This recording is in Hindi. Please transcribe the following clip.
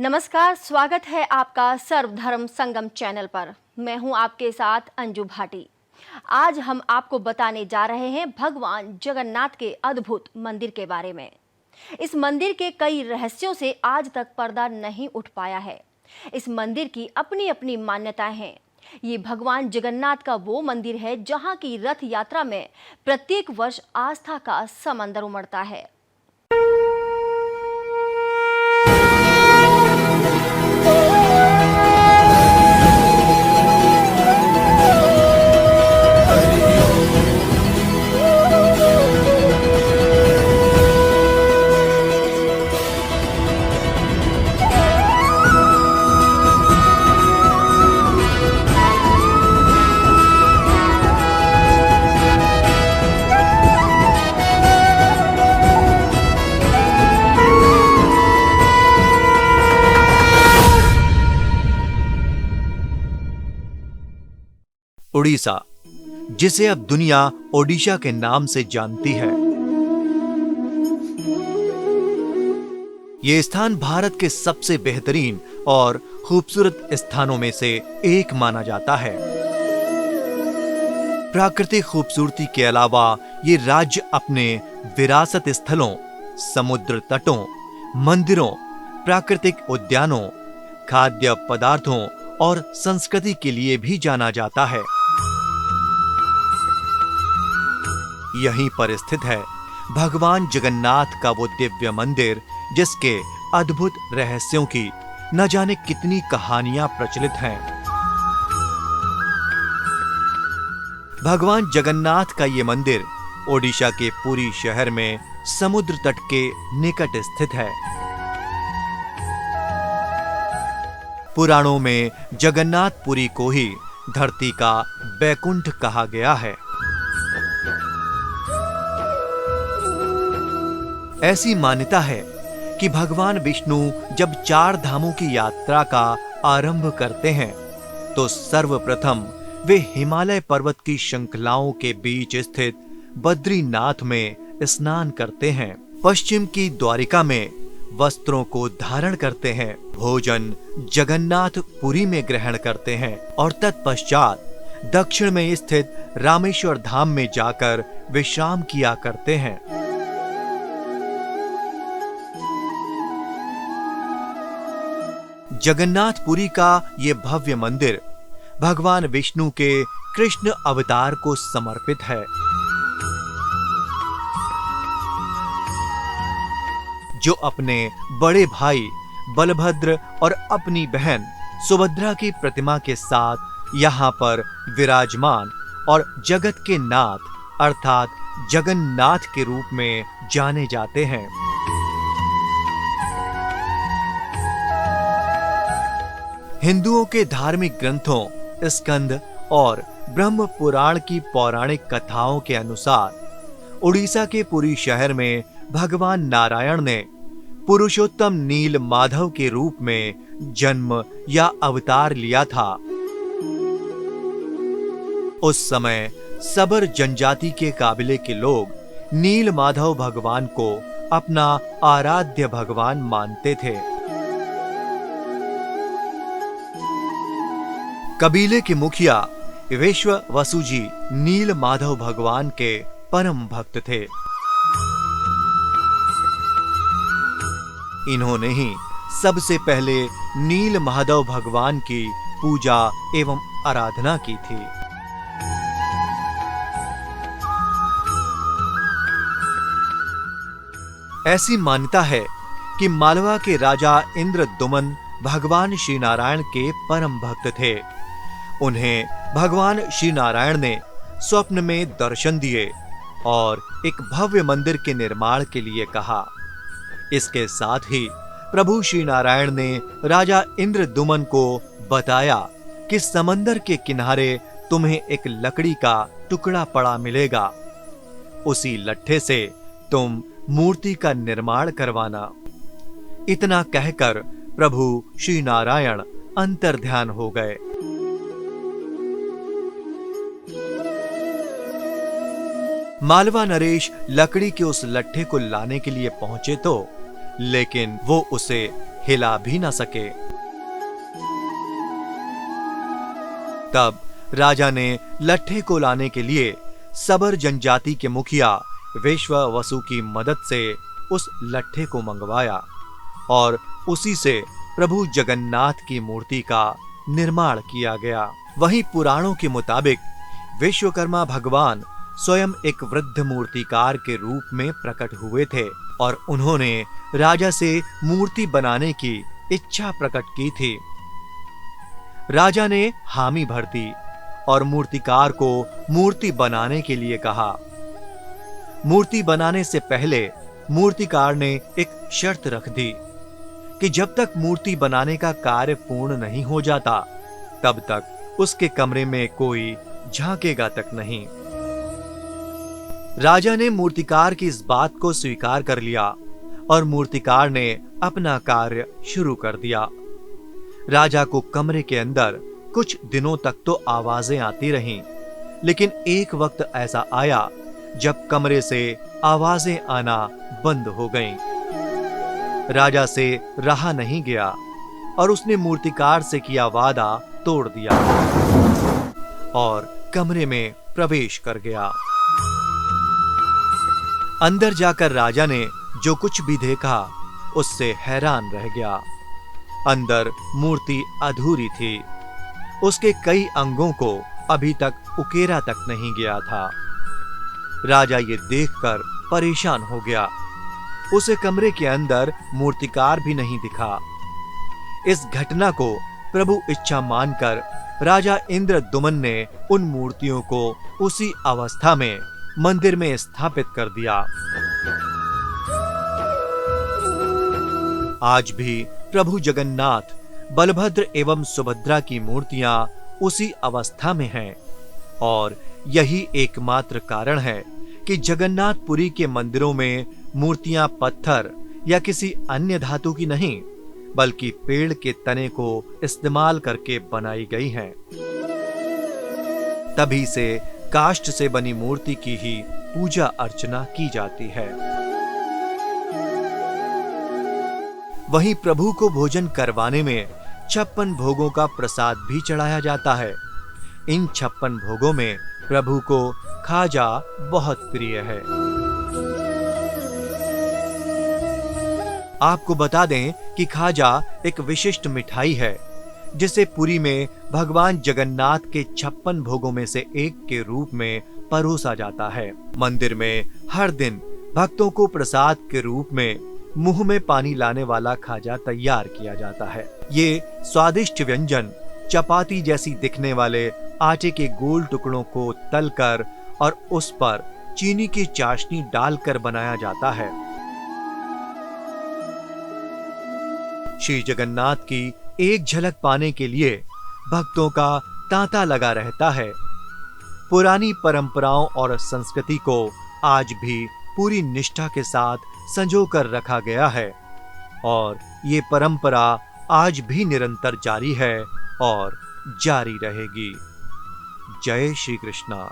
नमस्कार, स्वागत है आपका सर्वधर्म संगम चैनल पर। मैं हूं आपके साथ अंजू भाटी। आज हम आपको बताने जा रहे हैं भगवान जगन्नाथ के अद्भुत मंदिर के बारे में। इस मंदिर के कई रहस्यों से आज तक पर्दा नहीं उठ पाया है। इस मंदिर की अपनी अपनी मान्यताएं हैं। ये भगवान जगन्नाथ का वो मंदिर है जहां की रथ यात्रा में प्रत्येक वर्ष आस्था का समंदर उमड़ता है। उड़ीसा, जिसे अब दुनिया ओडिशा के नाम से जानती है। ये स्थान भारत के सबसे बेहतरीन और खूबसूरत स्थानों में से एक माना जाता है। प्राकृतिक खूबसूरती के अलावा ये राज्य अपने विरासत स्थलों, समुद्र तटों, मंदिरों, प्राकृतिक उद्यानों, खाद्य पदार्थों और संस्कृति के लिए भी जाना जाता है। यहीं पर स्थित है भगवान जगन्नाथ का वो दिव्य मंदिर, जिसके अद्भुत रहस्यों की न जाने कितनी कहानियां प्रचलित हैं। भगवान जगन्नाथ का ये मंदिर ओडिशा के पुरी शहर में समुद्र तट के निकट स्थित है। पुराणों में जगन्नाथ पुरी को ही धरती का बैकुंठ कहा गया है। ऐसी मान्यता है कि भगवान विष्णु जब 4 धामों की यात्रा का आरंभ करते हैं तो सर्वप्रथम वे हिमालय पर्वत की श्रृंखलाओं के बीच स्थित बद्रीनाथ में स्नान करते हैं। पश्चिम की द्वारिका में वस्त्रों को धारण करते हैं, भोजन जगन्नाथ पुरी में ग्रहण करते हैं और तत्पश्चात दक्षिण में स्थित रामेश्वर धाम में जाकर विश्राम किया करते हैं। जगन्नाथपुरी का ये भव्य मंदिर भगवान विष्णु के कृष्ण अवतार को समर्पित है, जो अपने बड़े भाई बलभद्र और अपनी बहन सुभद्रा की प्रतिमा के साथ यहाँ पर विराजमान और जगत के नाथ अर्थात जगन्नाथ के रूप में जाने जाते हैं। हिंदुओं के धार्मिक ग्रंथों स्कंद और ब्रह्म पुराण की पौराणिक कथाओं के अनुसार उड़ीसा के पुरी शहर में भगवान नारायण ने पुरुषोत्तम नील माधव के रूप में जन्म या अवतार लिया था। उस समय सबर जनजाति के काबिले के लोग नील माधव भगवान को अपना आराध्य भगवान मानते थे। कबीले के मुखिया विश्व वसुजी नील माधव भगवान के परम भक्त थे। इन्होंने ही सबसे पहले नील माधव भगवान की पूजा एवं आराधना की थी। ऐसी मान्यता है कि मालवा के राजा इंद्रदुमन भगवान श्री नारायण के परम भक्त थे। उन्हें भगवान श्री नारायण ने स्वप्न में दर्शन दिए और एक भव्य मंदिर के निर्माण के लिए कहा। इसके साथ ही प्रभु श्री नारायण ने राजा इंद्रदुमन को बताया कि समंदर के किनारे तुम्हें एक लकड़ी का टुकड़ा पड़ा मिलेगा, उसी लट्ठे से तुम मूर्ति का निर्माण करवाना। इतना कहकर प्रभु श्री नारायण अंतर्ध्यान हो गए। मालवा नरेश लकड़ी के उस लट्ठे को लाने के लिए पहुंचे तो, लेकिन वो उसे हिला भी न सके। तब राजा ने लट्ठे को लाने के लिए सबर जनजाति के मुखिया विश्वावसु की मदद से उस लट्ठे को मंगवाया और उसी से प्रभु जगन्नाथ की मूर्ति का निर्माण किया गया। वहीं पुराणों के मुताबिक विश्वकर्मा भगवान स्वयं एक वृद्ध मूर्तिकार के रूप में प्रकट हुए थे और उन्होंने राजा से मूर्ति बनाने की इच्छा प्रकट की थी। राजा ने हामी भर दी और मूर्तिकार को मूर्ति बनाने के लिए कहा। मूर्ति बनाने से पहले मूर्तिकार ने एक शर्त रख दी कि जब तक मूर्ति बनाने का कार्य पूर्ण नहीं हो जाता तब तक उसके कमरे में कोई झांकेगा तक नहीं। राजा ने मूर्तिकार की इस बात को स्वीकार कर लिया और मूर्तिकार ने अपना कार्य शुरू कर दिया। राजा को कमरे के अंदर कुछ दिनों तक तो आवाजें आती रहीं, लेकिन एक वक्त ऐसा आया जब कमरे से आवाजें आना बंद हो गईं। राजा से रहा नहीं गया और उसने मूर्तिकार से किया वादा तोड़ दिया और कमरे में प्रवेश कर गया। अंदर जाकर राजा ने जो कुछ भी देखा उससे हैरान रह गया। अंदर मूर्ति अधूरी थी, उसके कई अंगों को अभी तक उकेरा तक नहीं गया था। राजा ये देखकर परेशान हो गया। उसे कमरे के अंदर मूर्तिकार भी नहीं दिखा। इस घटना को प्रभु इच्छा मानकर राजा इंद्रदुमन ने उन मूर्तियों को उसी अवस्था में मंदिर में स्थापित कर दिया। आज भी प्रभु जगन्नाथ, बलभद्र एवं सुभद्रा की मूर्तियां उसी अवस्था में हैं और यही एकमात्र कारण है कि जगन्नाथपुरी के मंदिरों में मूर्तियां पत्थर या किसी अन्य धातु की नहीं बल्कि पेड़ के तने को इस्तेमाल करके बनाई गई हैं। तभी से काष्ठ से बनी मूर्ति की ही पूजा अर्चना की जाती है। वहीं प्रभु को भोजन करवाने में 56 भोगों का प्रसाद भी चढ़ाया जाता है। इन 56 भोगों में प्रभु को खाजा बहुत प्रिय है। आपको बता दें कि खाजा एक विशिष्ट मिठाई है जिसे पुरी में भगवान जगन्नाथ के 56 भोगों में से एक के रूप में परोसा जाता है। मंदिर में हर दिन भक्तों को प्रसाद के रूप में मुंह में पानी लाने वाला खाजा तैयार किया जाता है। ये स्वादिष्ट व्यंजन चपाती जैसी दिखने वाले आटे के गोल टुकड़ों को तलकर और उस पर चीनी की चाशनी डालकर बनाया जाता है। श्री जगन्नाथ की एक झलक पाने के लिए भक्तों का तांता लगा रहता है। पुरानी परंपराओं और संस्कृति को आज भी पूरी निष्ठा के साथ संजोकर रखा गया है और ये परंपरा आज भी निरंतर जारी है और जारी रहेगी। जय श्री कृष्णा।